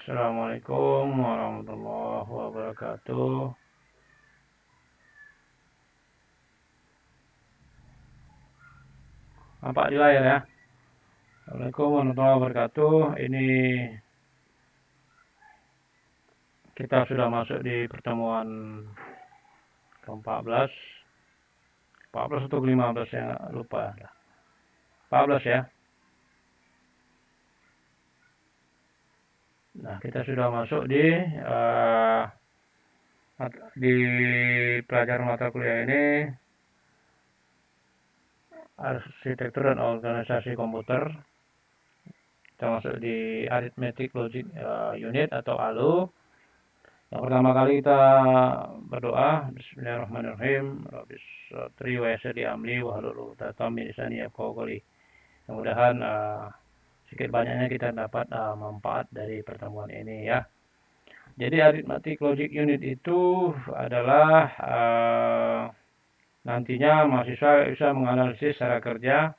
Assalamualaikum warahmatullahi wabarakatuh. Nampak di layar ya. Assalamualaikum warahmatullahi wabarakatuh. Ini kita sudah masuk di pertemuan ke-14. 14 atau 15 ya, lupa. 14 ya. Nah, kita sudah masuk di pelajaran mata kuliah ini arsitektur dan organisasi komputer. Kita masuk di arithmetic logic unit atau ALU. Yang pertama kali kita berdoa, Bismillahirrahmanirrahim. Rabbis tri wa yassir amri wa hlul 'uqdatam min lisani yafqahu qawli. Mudah-mudahan sedikit banyaknya kita dapat manfaat dari pertemuan ini ya. Jadi arithmetic logic unit itu adalah nantinya mahasiswa bisa menganalisis secara kerja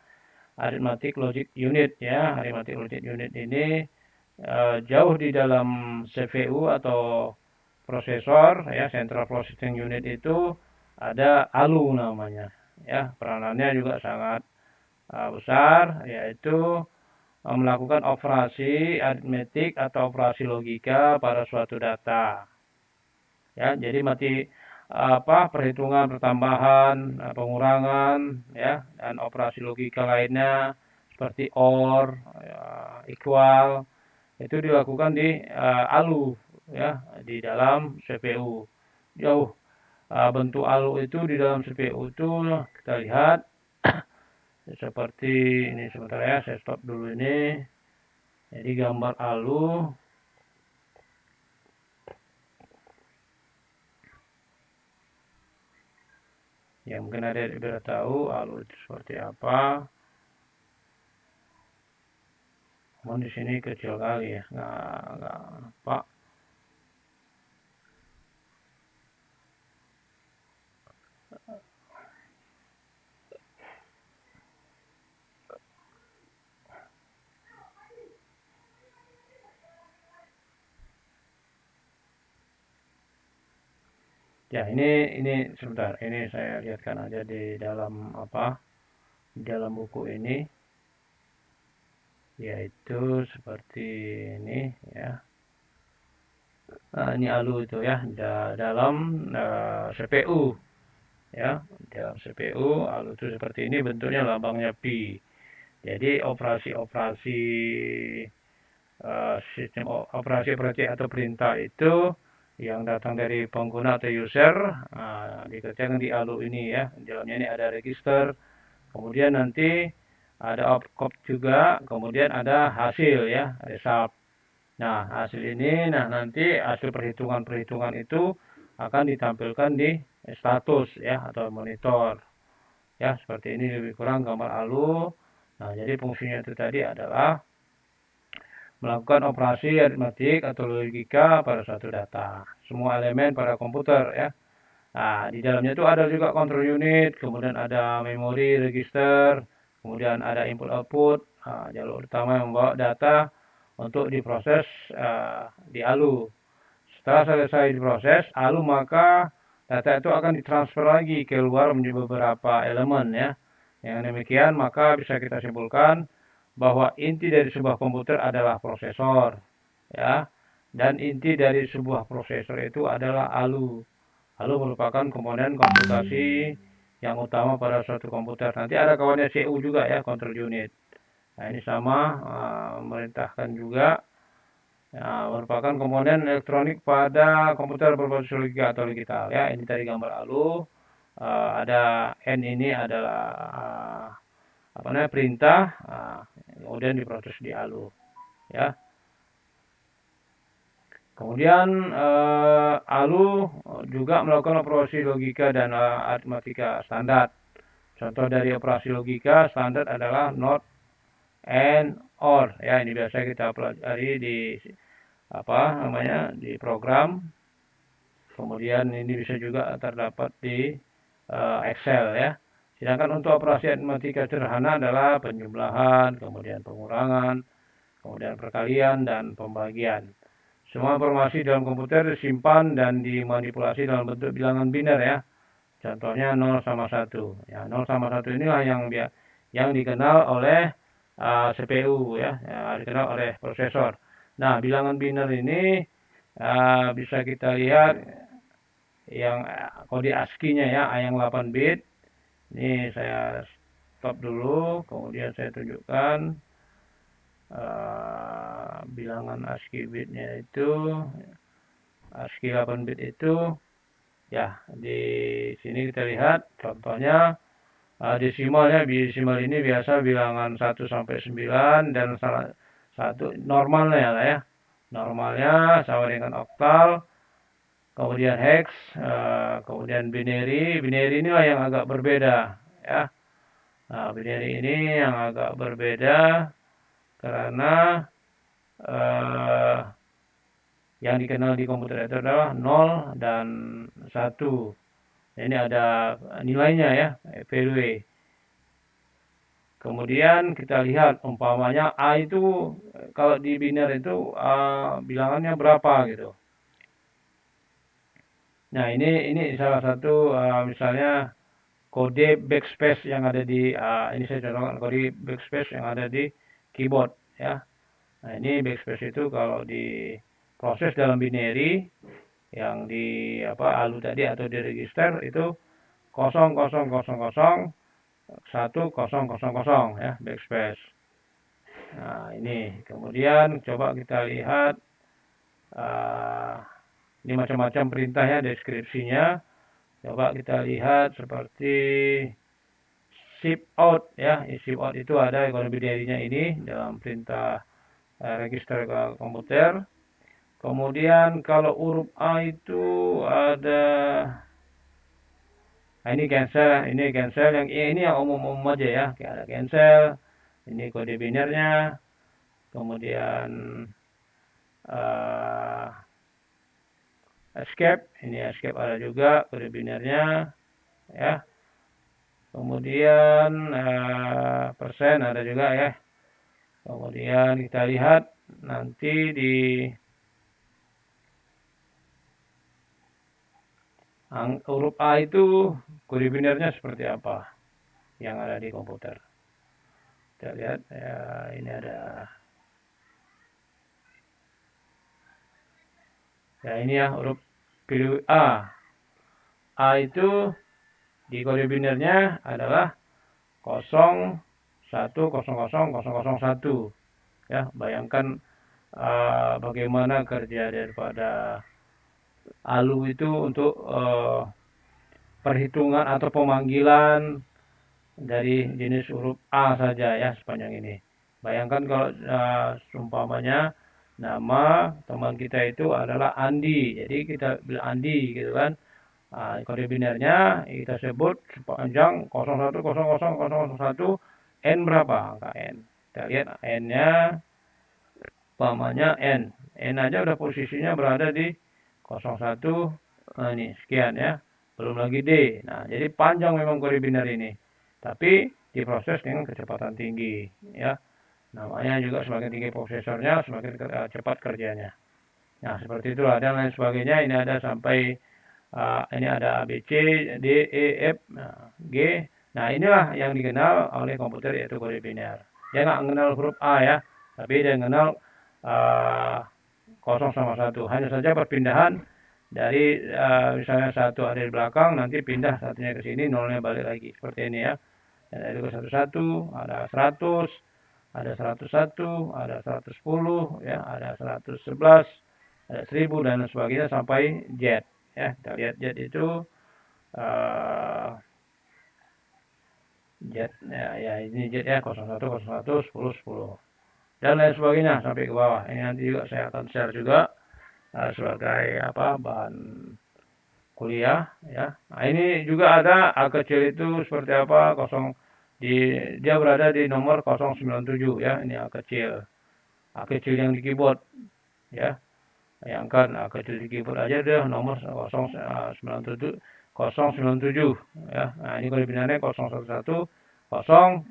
arithmetic logic unit ya. Arithmetic logic unit ini jauh di dalam CPU atau prosesor ya, Central Processing Unit itu ada ALU namanya ya. Peranannya juga sangat besar, yaitu melakukan operasi aritmetik atau operasi logika pada suatu data ya. Jadi perhitungan pertambahan, pengurangan ya, dan operasi logika lainnya seperti OR, equal itu dilakukan di ALU ya, di dalam CPU. Jauh bentuk ALU itu di dalam CPU itu kita lihat seperti ini. Sebentar ya, saya stop dulu ini. Jadi gambar ALU ya, mungkin ada yang sudah tahu ALU itu seperti apa. Namun di sini kecil kali ya, nggak nampak. Ya, ini sebentar. Ini saya lihatkan aja di dalam di dalam buku ini, yaitu seperti ini ya. Ini ALU itu ya, dalam CPU ya. Dalam CPU ALU itu seperti ini, bentuknya lambangnya pi. Jadi operasi-operasi sistem operasi atau perintah itu yang datang dari pengguna atau user dikerjakan di ALU ini ya. Di dalamnya ini ada register, kemudian nanti ada opcode juga, kemudian ada hasil ya, result. Nah, hasil ini nanti hasil perhitungan-perhitungan itu akan ditampilkan di status ya, atau monitor. Ya, seperti ini lebih kurang gambar ALU. Nah, jadi fungsinya itu tadi adalah melakukan operasi aritmetik atau logika pada suatu data. Semua elemen pada komputer ya. Nah, di dalamnya itu ada juga control unit, kemudian ada memori, register, kemudian ada input output, jalur utama yang membawa data untuk diproses di ALU. Setelah selesai diproses ALU, maka data itu akan ditransfer lagi keluar menjadi beberapa elemen ya. Yang demikian maka bisa kita simpulkan bahwa inti dari sebuah komputer adalah prosesor ya, dan inti dari sebuah prosesor itu adalah ALU. ALU merupakan komponen komputasi yang utama pada suatu komputer. Nanti ada kawannya CU juga ya, control unit. Nah, ini sama memerintahkan juga ya, merupakan komponen elektronik pada komputer berbasis logika atau digital ya. Ini tadi gambar ALU. Ada N ini adalah perintah, kemudian diproses di ALU ya. Kemudian ALU juga melakukan operasi logika dan aritmatika standar. Contoh dari operasi logika standar adalah NOT and OR ya. Ini biasa kita pelajari di di program. Kemudian ini bisa juga terdapat di Excel ya. Sedangkan untuk operasi aritmatika sederhana adalah penjumlahan, kemudian pengurangan, kemudian perkalian dan pembagian. Semua informasi dalam komputer disimpan dan dimanipulasi dalam bentuk bilangan biner ya. Contohnya 0 sama 1. Ya, 0 sama 1 inilah yang dikenal oleh CPU ya, dikenal oleh prosesor. Nah, bilangan biner ini bisa kita lihat yang kode ASCII-nya ya, yang 8 bit. Ini saya stop dulu, kemudian saya tunjukkan bilangan ASCII bitnya itu, ASCII 8 bit itu ya, di sini kita lihat contohnya desimalnya. Desimal ini biasa bilangan 1 sampai 9 dan satu normalnya lah ya. Normalnya sama dengan oktal, kemudian hex, kemudian binary. Binary inilah yang agak berbeda ya. Nah, binary ini yang agak berbeda karena yang dikenal di komputer itu adalah 0 dan 1. Ini ada nilainya ya, value. Kemudian kita lihat umpamanya A itu kalau di biner itu bilangannya berapa gitu. Nah, ini salah satu misalnya kode backspace yang ada di ini saya contohkan kode backspace yang ada di keyboard ya. Nah, ini backspace itu kalau diproses dalam binary yang di ALU tadi atau di register itu 0000 1000 ya, backspace. Nah, ini kemudian coba kita lihat ini macam-macam perintah ya, deskripsinya. Coba kita lihat seperti ship out ya. Ship out itu ada kode binary-nya ini dalam perintah register ke komputer. Kemudian kalau huruf A itu ada ini cancel yang ini yang umum-umum aja ya. Kayak ada cancel. Ini kode binernya. Kemudian escape, ini escape ada juga kode binernya ya. Kemudian persen ada juga ya. Kemudian kita lihat nanti di huruf A itu kode binernya seperti apa yang ada di komputer. Kita lihat ya, ini ada ya, ini ya huruf pilih A. A itu di kode binernya adalah 01000001 ya. Bayangkan bagaimana kerja daripada ALU itu untuk perhitungan atau pemanggilan dari jenis huruf A saja ya sepanjang ini. Bayangkan kalau seumpamanya nama teman kita itu adalah Andi, jadi kita bilang Andi gitu kan. Kode binernya kita sebut sepanjang 01000001 N berapa angka N. Kita lihat N-nya umpamanya N. N aja udah posisinya berada di 01 ini sekian ya. Belum lagi D. Nah, jadi panjang memang kode biner ini. Tapi diproses dengan kecepatan tinggi ya. Namanya juga semakin tinggi prosesornya semakin cepat kerjanya. Nah, seperti itulah dan lain sebagainya. Ini ada sampai ini ada A, B, C, D, E, F, G. Nah, inilah yang dikenal oleh komputer yaitu kode biner. Dia nggak mengenal huruf A ya, tapi dia mengenal 0 sama 1. Hanya saja perpindahan dari misalnya 1 ada di belakang, nanti pindah satunya ke sini, nolnya balik lagi. Seperti ini ya. Dan ada 11, ada 100, ada 101, ada 110, ya, ada 111, ada 1000 dan sebagainya sampai Z. Ya, kita lihat Z itu Z ya, ini Z ya 01, 01, 10, 10 dan lain sebagainya sampai ke bawah. Ini nanti juga saya akan share juga sebagai bahan kuliah ya. Nah, ini juga ada A kecil itu seperti apa, dia berada di nomor 097 ya. Ini A kecil yang di keyboard ya. Bayangkan A kecil di keyboard aja dia nomor 097 ya. Nah, ini kode binarnya 011 00001.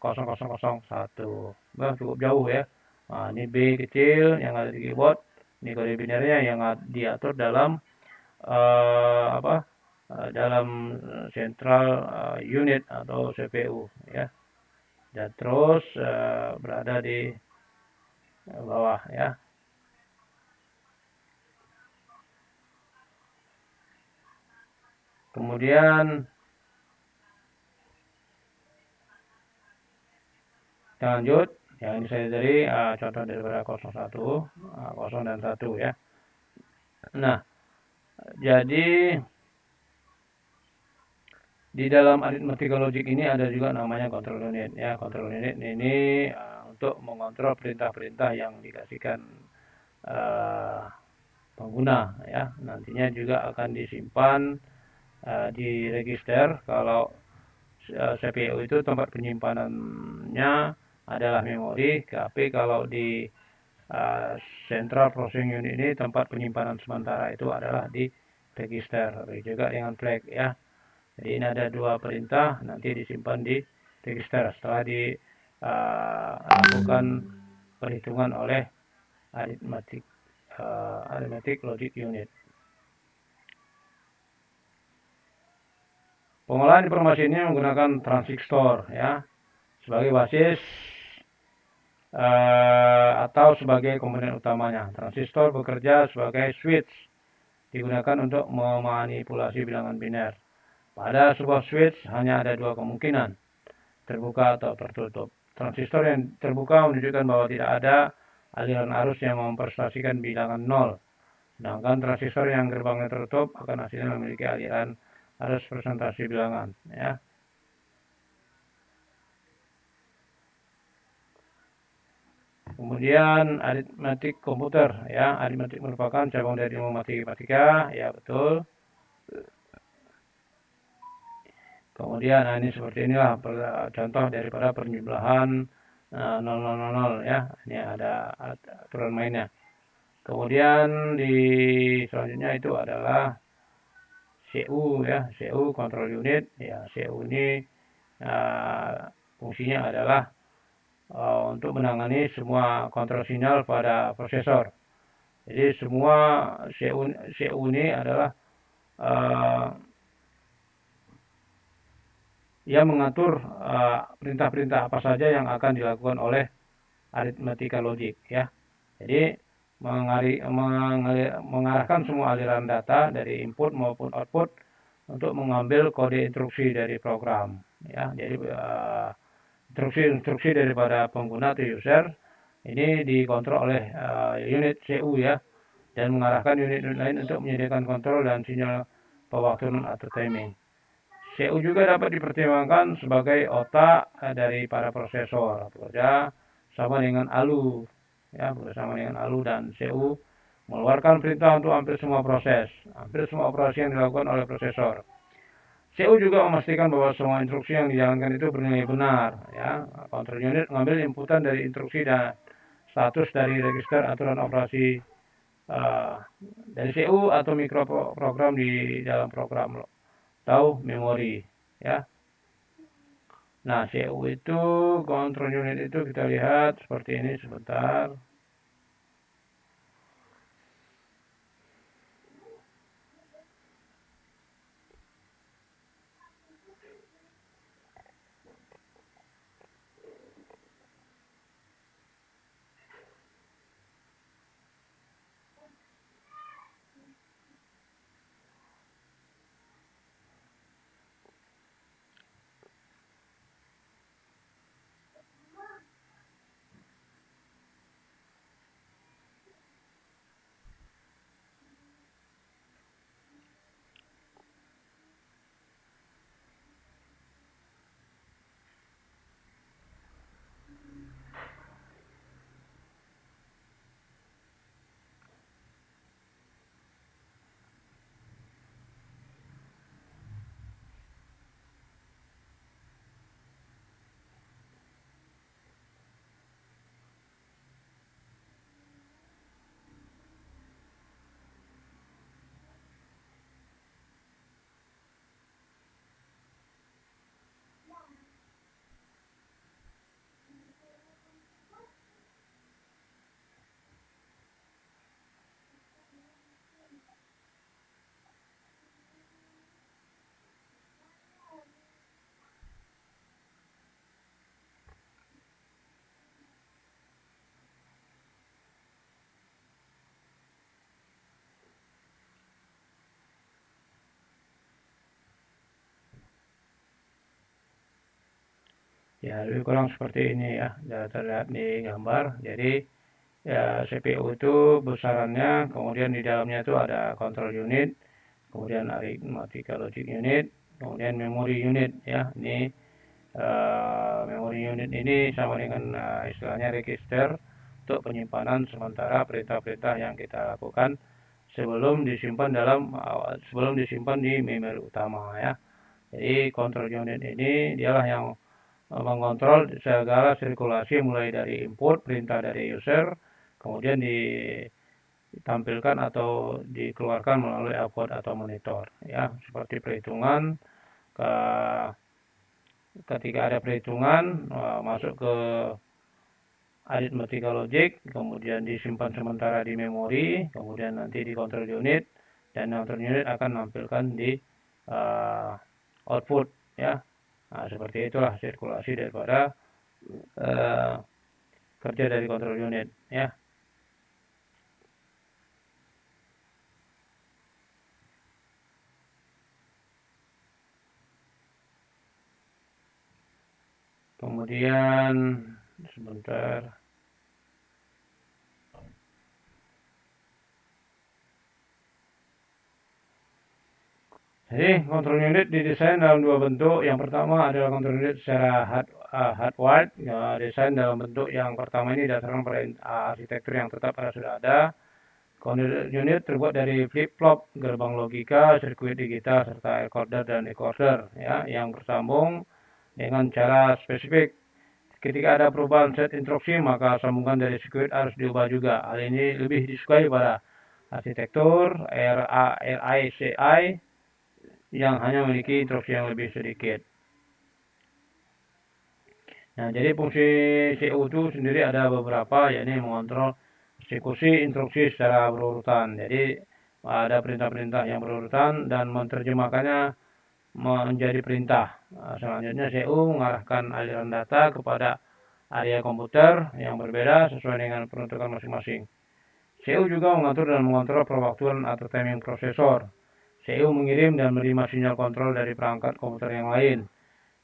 Nah, cukup jauh ya. Nah, ini B kecil yang ada di keyboard Ini kode binernya yang diatur dalam dalam central unit atau CPU ya. Dan terus berada di bawah ya. Kemudian kita lanjut. Yang ini saya dari contoh daripada 01, 0 dan 1 ya. Nah, jadi di dalam aritmetika logik ini ada juga namanya control unit ya. Control unit ini untuk mengontrol perintah-perintah yang dikasihkan pengguna ya. Nantinya juga akan disimpan di register. Kalau CPU itu tempat penyimpanannya adalah memori, tapi kalau di Central Processing Unit ini tempat penyimpanan sementara itu adalah di register, juga dengan flag ya. Jadi ini ada dua perintah, nanti disimpan di register setelah dilakukan perhitungan oleh arithmetic logic unit. Pengolahan informasi ini menggunakan transistor ya sebagai basis atau sebagai komponen utamanya. Transistor bekerja sebagai switch, digunakan untuk memanipulasi bilangan biner. Pada sebuah switch hanya ada dua kemungkinan, terbuka atau tertutup. Transistor yang terbuka menunjukkan bahwa tidak ada aliran arus yang mempresentasikan bilangan 0. Sedangkan transistor yang gerbangnya tertutup akan hasilnya memiliki aliran arus presentasi bilangan. Ya. Kemudian aritmetik komputer ya, aritmetik merupakan cabang dari ilmu matematika, ya betul. Kemudian ini seperti inilah contoh daripada penjumlahan 0000 ya. Ini ada aturan mainnya. Kemudian di selanjutnya itu adalah CU ya, CU control unit ya. CU ini fungsinya adalah untuk menangani semua kontrol sinyal pada prosesor. Jadi semua CU ini adalah ia mengatur perintah-perintah apa saja yang akan dilakukan oleh aritmetika logik ya. Jadi mengarahkan semua aliran data dari input maupun output untuk mengambil kode instruksi dari program ya. Jadi instruksi-instruksi daripada pengguna atau user ini dikontrol oleh unit CU ya, dan mengarahkan unit-unit lain untuk menyediakan kontrol dan sinyal pewaktuan atau timing. CU juga dapat dipertimbangkan sebagai otak dari para prosesor, bekerja sama dengan ALU ya, bersama dengan ALU, dan CU mengeluarkan perintah untuk hampir semua proses, hampir semua operasi yang dilakukan oleh prosesor. CU juga memastikan bahwa semua instruksi yang dijalankan itu bernilai benar ya. Control unit mengambil inputan dari instruksi dan status dari register aturan operasi dari CU atau mikroprogram di dalam program atau memori ya. Nah, CU itu control unit itu kita lihat seperti ini sebentar. Ya, lebih kurang seperti ini ya, terlihat di gambar. Jadi ya, CPU itu besarannya, kemudian di dalamnya itu ada control unit, kemudian arithmetic logic unit, kemudian memory unit ya. Ini memory unit ini sama dengan istilahnya register untuk penyimpanan sementara perintah-perintah yang kita lakukan sebelum disimpan di memori utama ya. Jadi control unit ini dialah yang mengontrol segala sirkulasi mulai dari input perintah dari user, kemudian ditampilkan atau dikeluarkan melalui output atau monitor ya, seperti perhitungan ketika ada perhitungan masuk ke arithmetic logic, kemudian disimpan sementara di memori, kemudian nanti di control unit, dan control unit akan menampilkan di output ya. Nah, seperti itulah sirkulasi daripada kerja dari control unit ya. Kemudian sebentar. Jadi control unit didesain dalam dua bentuk. Yang pertama adalah control unit secara hardwired, ya, desain dalam bentuk yang pertama ini berdasarkan pada arsitektur yang tetap sudah ada. Control unit terbuat dari flip-flop, gerbang logika, sirkuit digital, serta encoder dan decoder ya, yang bersambung dengan cara spesifik. Ketika ada perubahan set instruksi, maka sambungan dari sirkuit harus diubah juga. Hal ini lebih disukai pada arsitektur RISC-I yang hanya memiliki instruksi yang lebih sedikit. Nah, jadi fungsi CPU itu sendiri ada beberapa, yakni mengontrol eksekusi instruksi secara berurutan. Jadi ada perintah-perintah yang berurutan dan menerjemahkannya menjadi perintah. Nah, selanjutnya CPU mengarahkan aliran data kepada area komputer yang berbeda sesuai dengan peruntukan masing-masing. CPU juga mengatur dan mengontrol perwaktuan atau timing prosesor. CPU mengirim dan menerima sinyal kontrol dari perangkat komputer yang lain.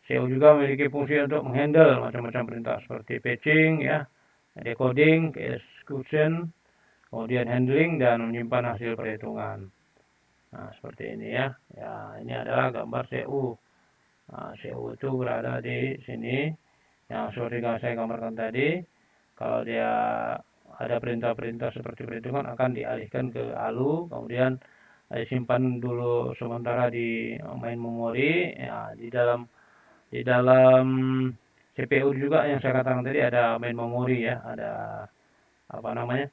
CPU juga memiliki fungsi untuk menghandle macam-macam perintah seperti patching, ya, decoding, execution, kemudian handling dan menyimpan hasil perhitungan. Nah, seperti ini ya. Ya, ini adalah gambar CPU. Nah, CPU itu berada di sini. Yang seperti saya gambarkan tadi, kalau dia ada perintah-perintah seperti perhitungan akan dialihkan ke ALU, kemudian disimpan dulu sementara di main memori ya, di dalam CPU juga yang saya katakan tadi ada main memori ya, ada apa namanya,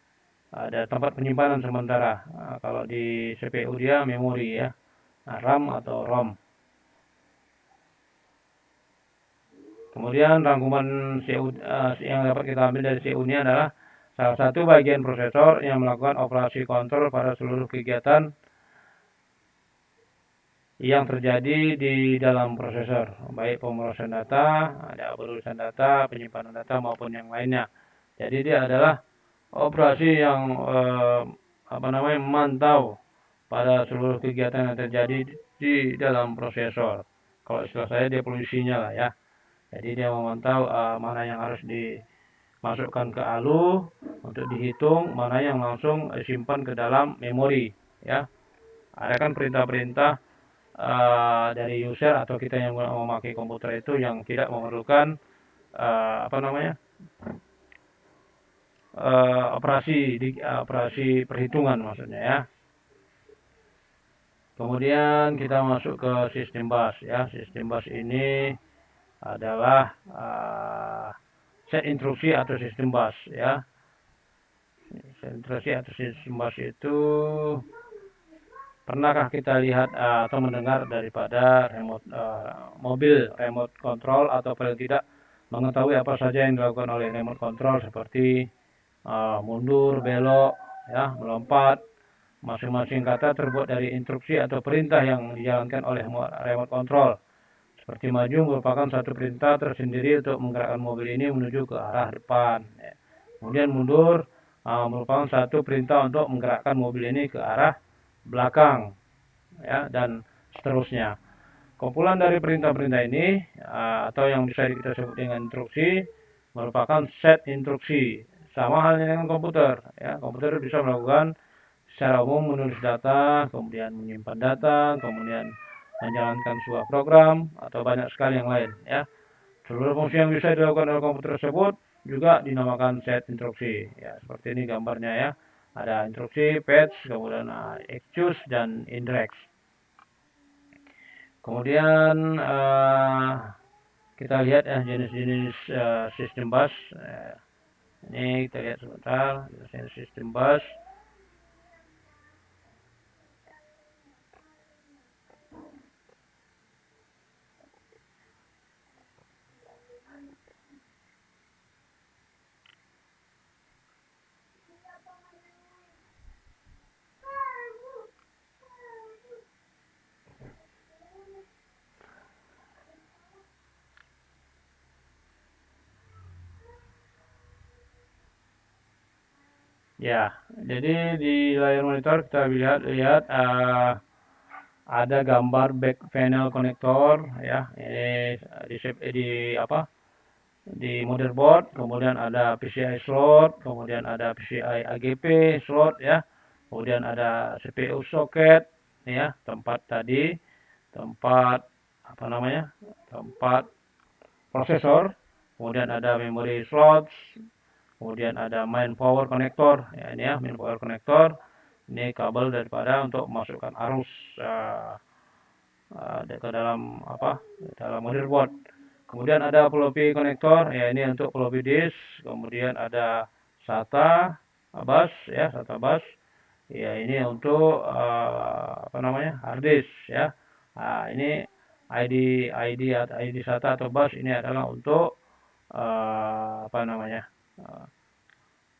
ada tempat penyimpanan sementara. Nah, kalau di CPU dia memori ya, nah, RAM atau ROM. Kemudian rangkuman CPU yang dapat kita ambil dari CPU ini adalah salah satu bagian prosesor yang melakukan operasi kontrol pada seluruh kegiatan yang terjadi di dalam prosesor, baik pemrosesan data, ada penulisan data, penyimpanan data maupun yang lainnya. Jadi dia adalah operasi yang memantau pada seluruh kegiatan yang terjadi di dalam prosesor. Kalau istilah saya dia polisinya lah ya. Jadi dia memantau mana yang harus dimasukkan ke ALU untuk dihitung, mana yang langsung disimpan ke dalam memori ya. Ada kan perintah-perintah dari user atau kita yang memakai komputer itu yang tidak memerlukan operasi perhitungan maksudnya ya. Kemudian kita masuk ke sistem bus ya. Sistem bus ini adalah set instruksi atau sistem bus ya. Set instruksi atau sistem bus itu pernahkah kita lihat atau mendengar daripada mobil remote control atau paling tidak mengetahui apa saja yang dilakukan oleh remote control seperti mundur, belok, ya, melompat. Masing-masing kata terbuat dari instruksi atau perintah yang dijalankan oleh remote control. Seperti maju merupakan satu perintah tersendiri untuk menggerakkan mobil ini menuju ke arah depan. Kemudian mundur merupakan satu perintah untuk menggerakkan mobil ini ke arah belakang ya, dan seterusnya. kumpulan dari perintah-perintah ini atau yang bisa kita sebut dengan instruksi merupakan set instruksi. Sama halnya dengan komputer, ya. Komputer bisa melakukan secara umum menulis data, kemudian menyimpan data, kemudian menjalankan sebuah program atau banyak sekali yang lain, ya. Seluruh fungsi yang bisa dilakukan oleh komputer tersebut juga dinamakan set instruksi. Ya, seperti ini gambarnya ya. Ada instruksi, fetch, kemudian execute dan indirect. Kemudian kita lihat ya jenis-jenis sistem bus. Ini kita lihat sebentar, jenis sistem bus. Ya, jadi di layar monitor kita lihat ada gambar back panel konektor ya. Ini di motherboard, kemudian ada PCI slot, kemudian ada PCI AGP slot ya. Kemudian ada CPU socket ya, tempat apa namanya? Tempat prosesor. Kemudian ada memory slots, kemudian ada main power connector ya, ini ya main power connector. Ini kabel daripada untuk memasukkan arus ke dalam dalam motherboard. Kemudian ada floppy konektor ya, ini untuk floppy disk. Kemudian ada SATA bus ya, SATA bus ya, ini untuk hard disk ya. Nah, ini ID SATA atau bus ini adalah untuk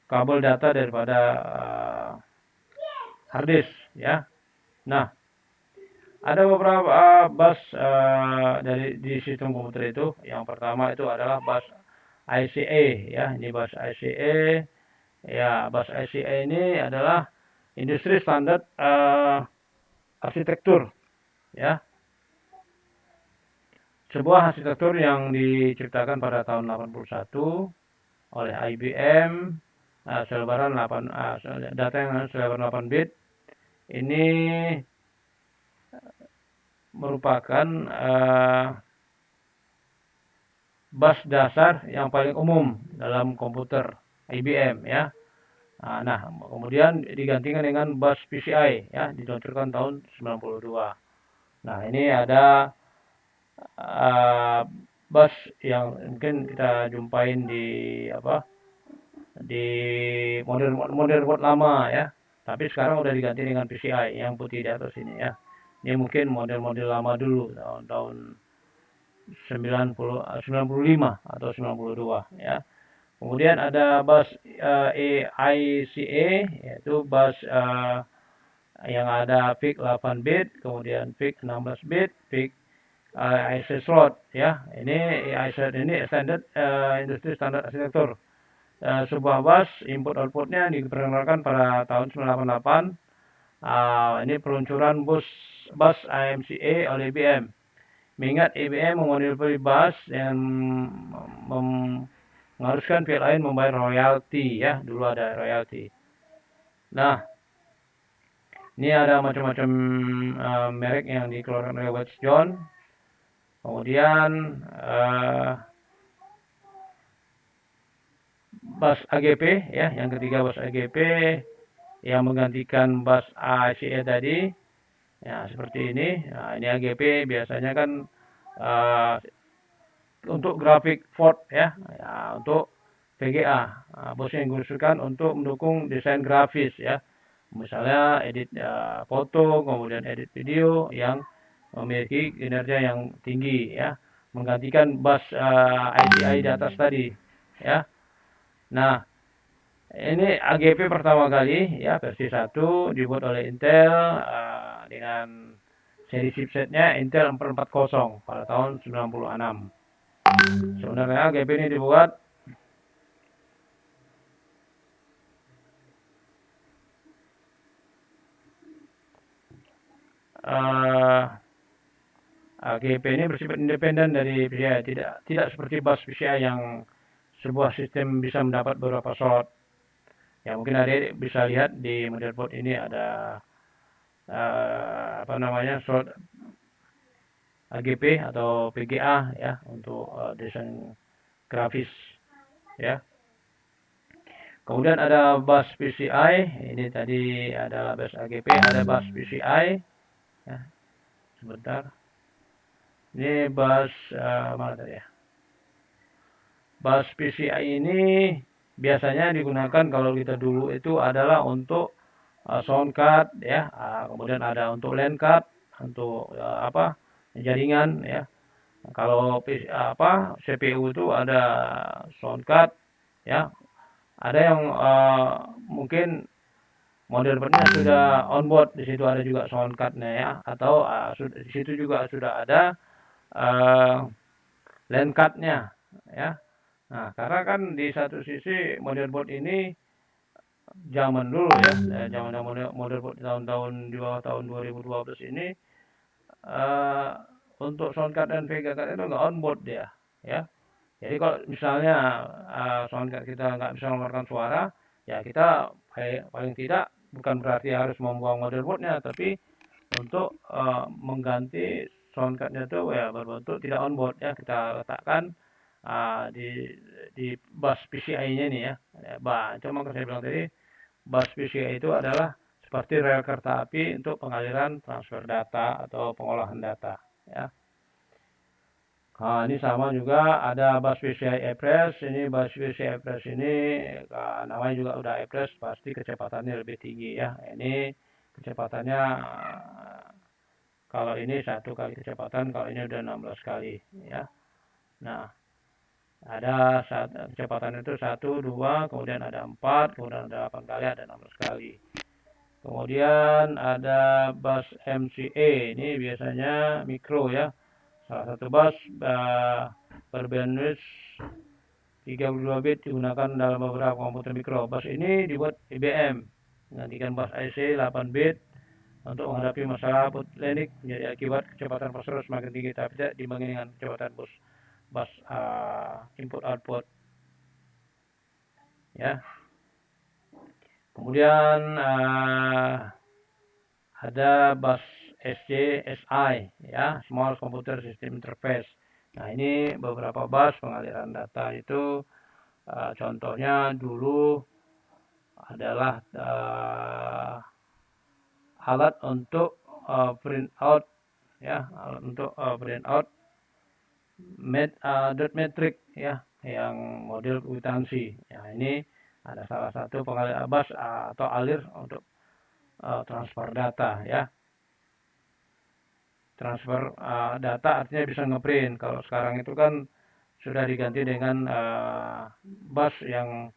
kabel data daripada hard disk ya. Nah, ada beberapa bus di sistem komputer itu. Yang pertama itu adalah bus ICA ya. Ini bus ICA ya. Bus ICA ini adalah industri standar arsitektur ya. Sebuah arsitektur yang diciptakan pada tahun 81 oleh IBM, selebaran 8 data yang selebaran 8 bit. Ini merupakan bus dasar yang paling umum dalam komputer IBM ya. Nah, kemudian digantikan dengan bus PCI ya, diluncurkan tahun 92. Nah, ini ada bus yang mungkin kita jumpain di motherboard lama ya. Tapi sekarang udah diganti dengan PCI yang putih di atas ini ya. Ini mungkin model-model lama dulu tahun 95 atau 92 ya. Kemudian ada bus AICA, yaitu bus yang ada PIC 8 bit, kemudian PIC 16 bit, PIC IC slot ya. Ini IC ini standar industri standar arsitektur. Sebuah bus input outputnya diperkenalkan pada tahun 1998. Ini peluncuran bus IMCA oleh IBM. Mengingat IBM memodifikasi bus yang mengharuskan pihak lain membayar royalti ya, dulu ada royalti. Nah, ini ada macam-macam merek yang dikeluarkan oleh Watts John. Kemudian bus AGP ya, yang ketiga bus AGP yang menggantikan bus ACE tadi ya, seperti ini. Nah, ini AGP biasanya kan untuk grafik Ford ya, untuk VGA. Bus yang dikhususkan untuk mendukung desain grafis ya, misalnya edit foto, kemudian edit video yang memiliki kinerja yang tinggi ya, menggantikan bus ICI di atas tadi ya. Nah, ini AGP pertama kali ya, versi 1 dibuat oleh Intel dengan seri chipsetnya Intel 440 pada tahun 96. Sebenarnya AGP ini dibuat AGP ini bersifat independen dari PCI, tidak seperti bus PCI yang sebuah sistem bisa mendapat beberapa slot. Ya mungkin adik bisa lihat di motherboard ini ada slot AGP atau PGA ya untuk desain grafis ya. Kemudian ada bus PCI, ini tadi adalah bus AGP, ada bus PCI ya. Sebentar. Ini bus mana tadi ya? Bus PCI ini biasanya digunakan kalau kita dulu itu adalah untuk sound card ya, kemudian ada untuk LAN card, untuk jaringan ya. Kalau CPU itu ada sound card ya. Ada yang mungkin motherboardnya sudah onboard, di situ ada juga sound cardnya ya, atau di situ juga sudah ada LAN cardnya ya. Nah, karena kan di satu sisi motherboard ini zaman dulu ya, zaman motherboard tahun-tahun di bawah tahun 2012 ini untuk sound card dan Vega card itu nggak onboard dia ya. Jadi kalau misalnya sound card kita nggak bisa mengeluarkan suara, ya kita paling tidak bukan berarti harus membuang motherboardnya, tapi untuk mengganti sound cardnya itu ya berbentuk tidak onboard ya, kita letakkan di bus PCI-nya nih ya. Cuma saya bilang tadi bus PCI itu adalah seperti rel kereta api untuk pengaliran transfer data atau pengolahan data ya. Nah, ini sama juga ada bus PCI Express. Ini bus PCI Express ini namanya juga udah Express, pasti kecepatannya lebih tinggi ya. Ini kecepatannya kalau ini 1 kali kecepatan, kalau ini udah 16 kali ya. Nah, ada kecepatan itu 1, 2, kemudian ada 4, kemudian ada 8 kali, ada 16 kali. Kemudian ada bus MCA, ini biasanya mikro ya. Salah satu bus berbandwidth 32 bit digunakan dalam beberapa komputer mikro. Bus ini dibuat IBM menggantikan bus IC 8 bit untuk menghadapi masalah bottleneck menjadi akibat kecepatan prosesor semakin tinggi, tapi tidak dibanding dengan kecepatan bus input output ya. Kemudian ada bus SI ya, Small Computer System Interface. Nah, ini beberapa bus pengaliran data itu contohnya dulu adalah alat untuk print out ya, alat untuk print out dot metric ya, yang model kwitansi. Ya, ini ada salah satu pengalir bus atau alir untuk transfer data ya. Transfer data artinya bisa ngeprint. Kalau sekarang itu kan sudah diganti dengan bus yang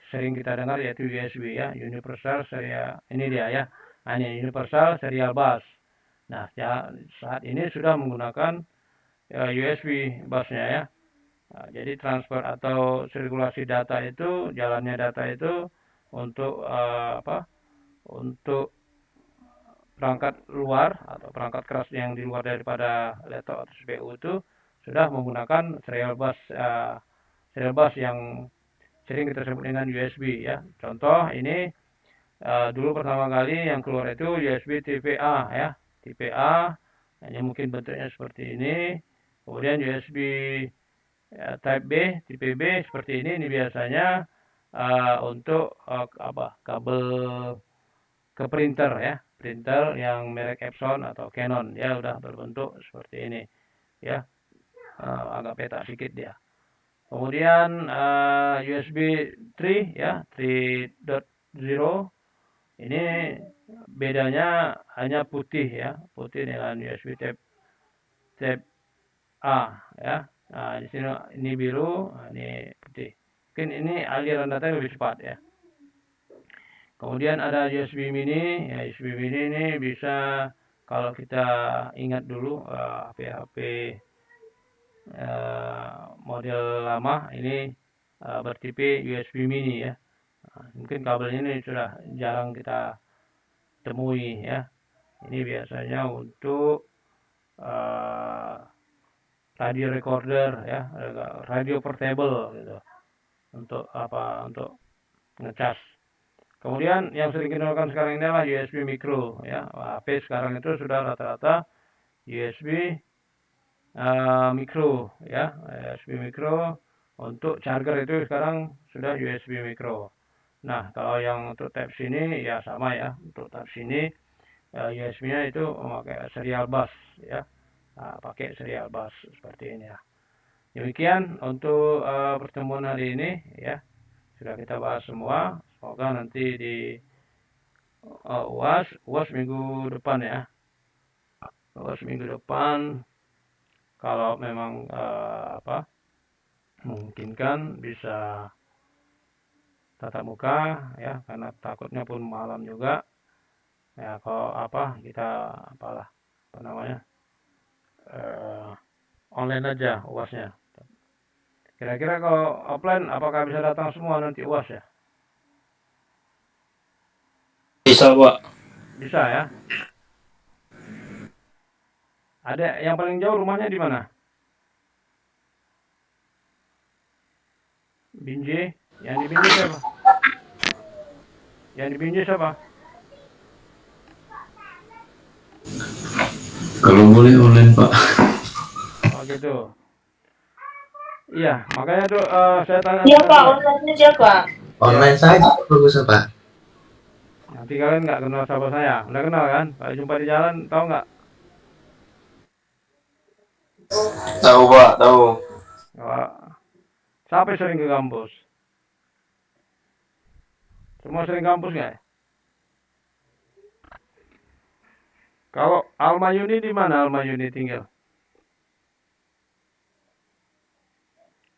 sering kita dengar yaitu USB ya, Universal Serial. Ini dia ya. Nah, ini Universal Serial Bus. Nah, saat ini sudah menggunakan USB busnya ya. Nah, jadi transfer atau sirkulasi data itu, jalannya data itu untuk untuk perangkat luar atau perangkat keras yang di luar daripada laptop atau CPU itu sudah menggunakan serial bus yang sering kita sebut dengan USB ya. Contoh ini dulu pertama kali yang keluar itu USB Tipe A ya. Tipe A hanya mungkin bentuknya seperti ini. Kemudian USB Type B, Tipe B seperti ini biasanya untuk kabel ke printer ya, printer yang merek Epson atau Canon ya, udah berbentuk seperti ini ya, agak petak sedikit dia. Kemudian USB 3 ya, 3.0 ini bedanya hanya putih ya, putih dengan USB Type A ya. Nah, di sini ini biru, ini putih. Mungkin ini aliran data lebih cepat ya. Kemudian ada USB mini, ya USB mini ini bisa kalau kita ingat dulu HP-HP model lama ini bertipe USB mini ya. Nah, mungkin kabel ini sudah jarang kita temui ya. Ini biasanya untuk uh, radio recorder ya, radio portable gitu untuk apa, untuk ngecas. Kemudian yang sering digunakan sekarang ini adalah USB micro ya. HP sekarang itu sudah rata-rata USB micro ya, USB micro. Untuk charger itu sekarang sudah USB micro. Nah, kalau yang untuk Type-C ini ya sama ya. Untuk Type-C ini USB-nya itu memakai serial bus ya. Nah, pakai serial bus seperti ini ya. Demikian untuk pertemuan hari ini ya. Sudah kita bahas semua. Semoga nanti di UAS minggu depan ya. UAS minggu depan kalau memang memungkinkan bisa tatap muka ya, karena takutnya pun malam juga ya. Kalau kita apa namanya, online aja UASnya. Kira-kira kalau offline apakah bisa datang semua nanti UAS ya? Bisa, Pak. Bisa ya. Ada yang paling jauh rumahnya di mana? Binjai. Yang di Binjai siapa? Yang di Binjai siapa? Kalau boleh online, Pak. Oh gitu. Iya, makanya tuh saya tanya. Iya Pak, online siapa? Online saja bagus, Pak. Nanti kalian nggak kenal siapa saya. Udah kenal kan? Kalau jumpa di jalan, tahu nggak? Tahu, Pak, tahu. Siapa yang sering ke kampus? Semua sering kampus nggak ya? Kalau Alma Yuni di mana Alma Yuni tinggal?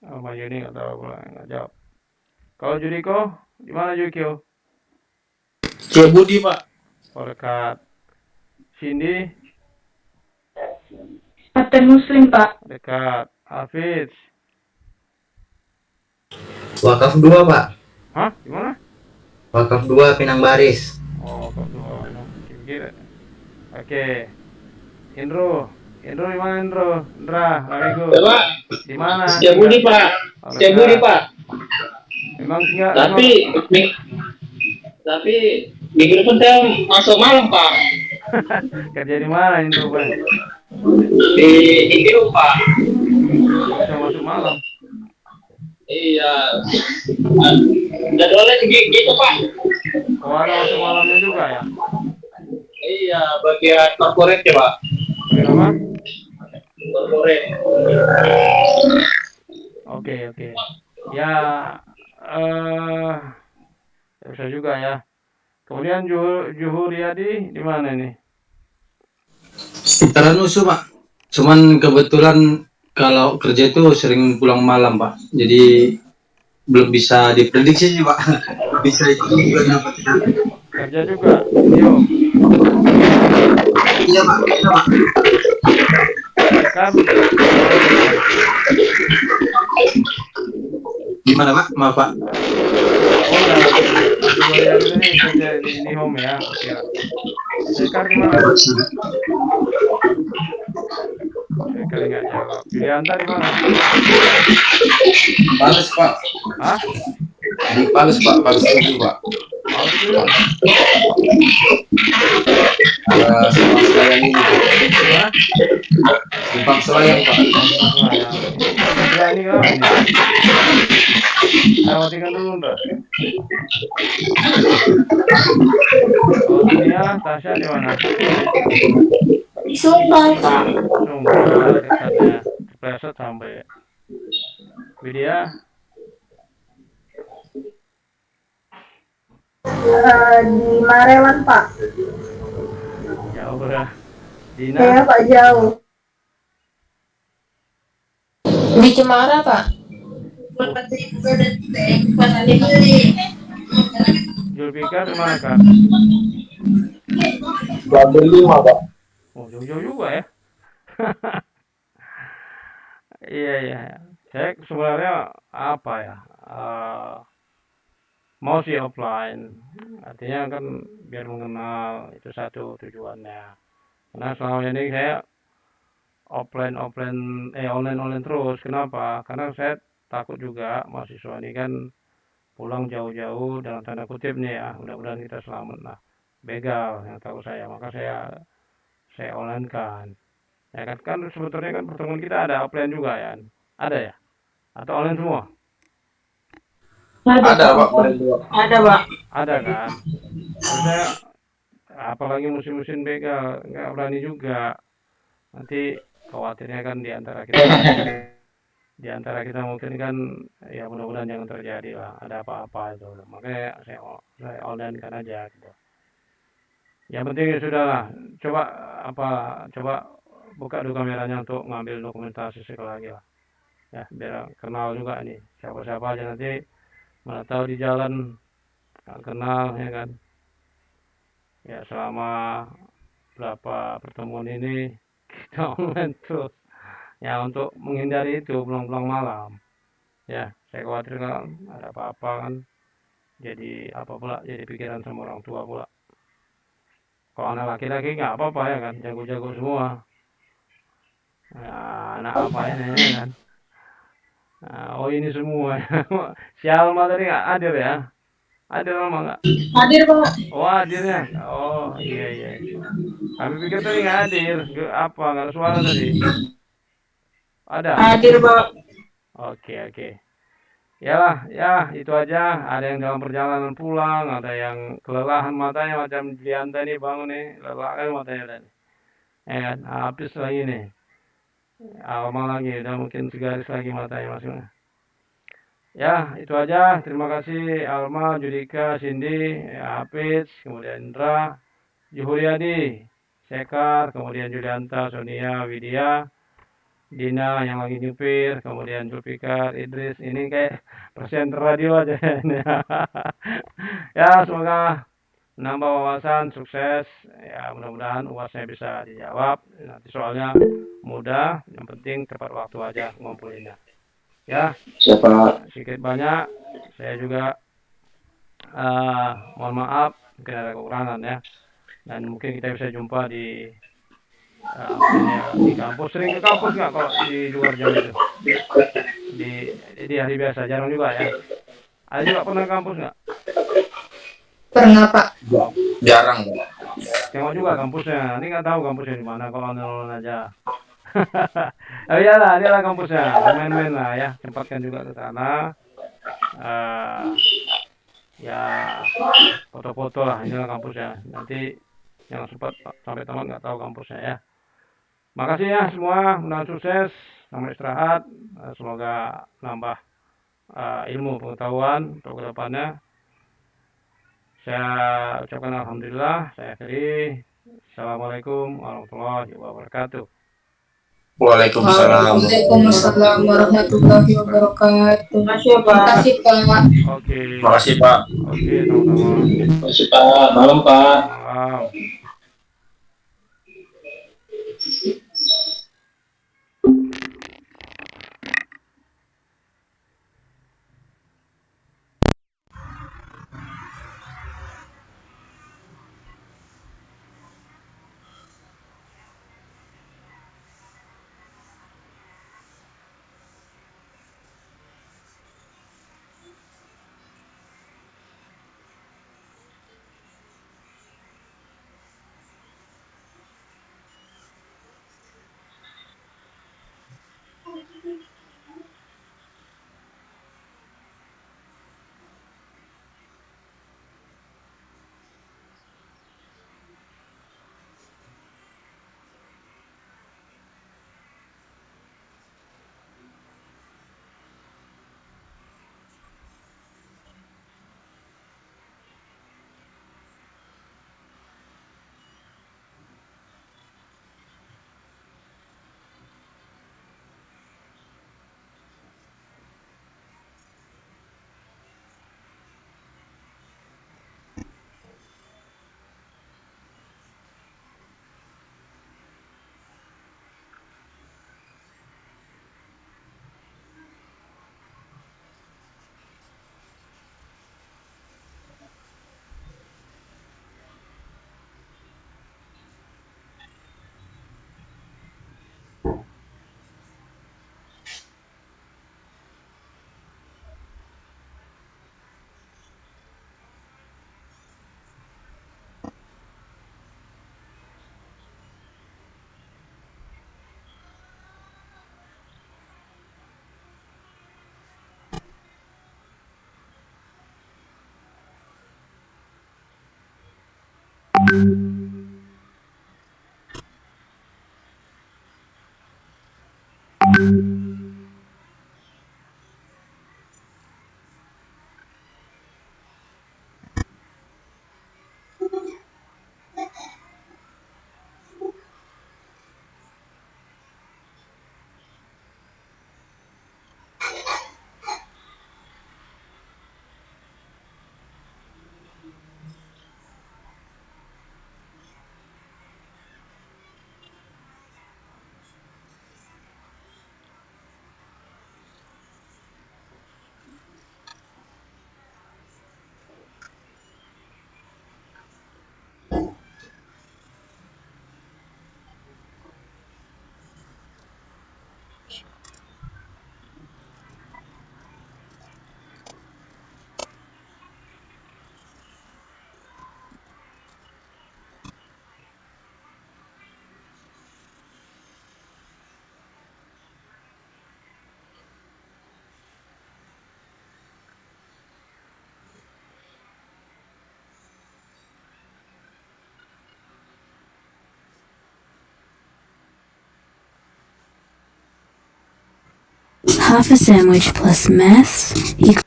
Alma Yuni nggak tahu pula, nggak jawab. Kalau Juriko, di mana Juriko? Budi, Pak. Oh, dekat Cindy, Partai Muslim Pak. dekat Hafiz. Wakaf 2, Pak. Hah? Di mana? Wakaf 2 Pinang Baris. Oh, kok dua. Kira. Oke. Indro. Indro di mana Indro? Indra, Lamigo. Pak, Di mana? Budi Pak, Oh, Budi dekat. Pak. Memang tinggal. Tapi minggu depan saya masuk malam Pak. Kerja di mana Indro, Pak? Di Indo Pak. Bisa masuk malam. Iya. Jadwalnya gitu Pak. Oh, ada masuk malamnya juga ya? Iya, bagian korporat ya Pak. Bagian apa? Korporat. Oke. Ya, bisa juga ya. Kemudian Juhur Riyadi di mana nih? Sekitaran USU, Pak. Cuman kebetulan kalau kerja itu sering pulang malam, Pak. Jadi belum bisa diprediksi sih, Pak. Bisa itu juga dapat. Kerja juga, Yo. Iya, Pak. Iya, Pak. Kan? Gimana, Pak? Maaf, Pak. Oh ya, Juhur Riyadi ini kerja di Indihome ya. Oke. Sekar di mana? Sekar nggak jawab. Yulianta di mana? Pales, Pak. Hah? Di Pales, Pak. Pales itu, Pak. Mau dulu. Simpang Selayang ini, Pak. Hah? Simpang Selayang, Pak. Ya ini kan ini. Saya matikan dulu ntar. Oh dunia, Tasya di mana? Di Sumbar Pak. Sumber dekatnya. Kepleset sampai. Widya, Di Marewan Pak. jauh berah. Dina, Iya Pak, jauh. Di Cemara Pak. Julfikar di mana Kak? Gambir 5 Pak. Oh jauh-jauh juga ya. Iya. Saya sebenarnya apa ya? Mau sih offline. Artinya kan biar mengenal, itu satu tujuannya. Karena selama ini saya online terus. Kenapa? Karena saya takut juga mahasiswa ini kan pulang jauh-jauh dalam tanda kutip nih ya. Mudah-mudahan kita selamat lah. Begal yang tahu saya, maka saya online kan. Ya kan sebetulnya kan pertemuan kita ada offline juga ya. Ada ya? Atau online semua? Ada Pak. Ada, Pak. Ada kan? Maksudnya apalagi musim-musim begal nggak berani juga. Nanti khawatirnya kan di antara kita mungkin kan ya mudah-mudahan jangan terjadi lah ada apa-apa itu, makanya saya online kan aja gitu. Yang penting ya sudah lah, coba coba buka dulu kameranya untuk ngambil dokumentasi sekali lagi lah ya, biar kenal juga nih siapa-siapa aja, nanti mana tahu di jalan nggak kenal ya kan. Ya selama berapa pertemuan ini kita online terus ya untuk menghindari itu pulang-pulang malam. Ya, saya khawatir kan ada apa-apa kan, jadi apa pula, jadi pikiran sama orang tua pula. Kalau anak laki-laki nggak apa-apa ya kan, jago-jago semua. Nah, anak apa ini ya kan? Nah, oh ini semua. Si Alma tadi nggak hadir ya? Hadir Alma nggak? Hadir, Pak. Oh hadir ya? Oh iya iya. Kami pikir tadi nggak hadir. Apa nggak ada suara tadi? Ada? Hadir, Pak. Oke oke. Ya ya itu aja. Ada yang dalam perjalanan pulang, ada yang kelelahan matanya macam Dianta ini bangun nih, lelah kan matanya tadi. Ya kan, habis lagi nih. Alma lagi, udah mungkin 3 garis lagi matanya masuk. Ya itu aja. Terima kasih Alma, Judika, Cindy, Hafiz, kemudian Indra, Juhuriadi, Sekar, kemudian Julianta, Sonia, Widya, Dina yang lagi nyupir, kemudian Zulfikar, Idris, ini kayak presenter radio aja ini. Ya, semoga menambah wawasan, sukses. Ya, mudah-mudahan UASnya bisa dijawab. Nanti soalnya mudah, yang penting tepat waktu aja ngumpulinnya. Ya, Siapa? sedikit banyak saya juga mohon maaf mungkin ada kekurangan ya. Dan mungkin kita bisa jumpa mungkin ya di kampus. Sering ke kampus nggak kalau di luar jam itu? Di hari biasa jarang juga ya. Ada juga pernah ke kampus nggak? Pernah, Pak. Oh, Jarang. tengok juga kampusnya. Ini nggak tahu kampusnya di mana kalau online aja. Oh iyalah, dia lah kampusnya. Main-main lah ya. Sempatkan juga ke sana. Eh ya foto-foto lah. Inilah kampusnya. Nanti yang sempat sampai tamat nggak tahu kampusnya ya. Makasih ya semua. Mudah sukses. Selamat istirahat. Semoga nambah ilmu pengetahuan untuk kedepannya. Saya ucapkan alhamdulillah. Saya akhiri. Assalamualaikum warahmatullahi wabarakatuh. Waalaikumsalam. Waalaikumsalam warahmatullahi wabarakatuh. Terima kasih, Pak. Oke. Makasih Pak. Oke, sama-sama. Makasih Pak. Malam Pak. Malam. Half a sandwich plus mess equals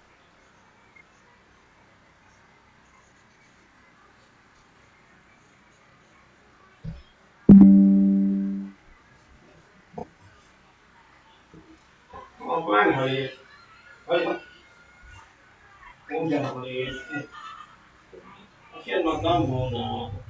Apaan kali? Udah kali. Kasihan matamu nah.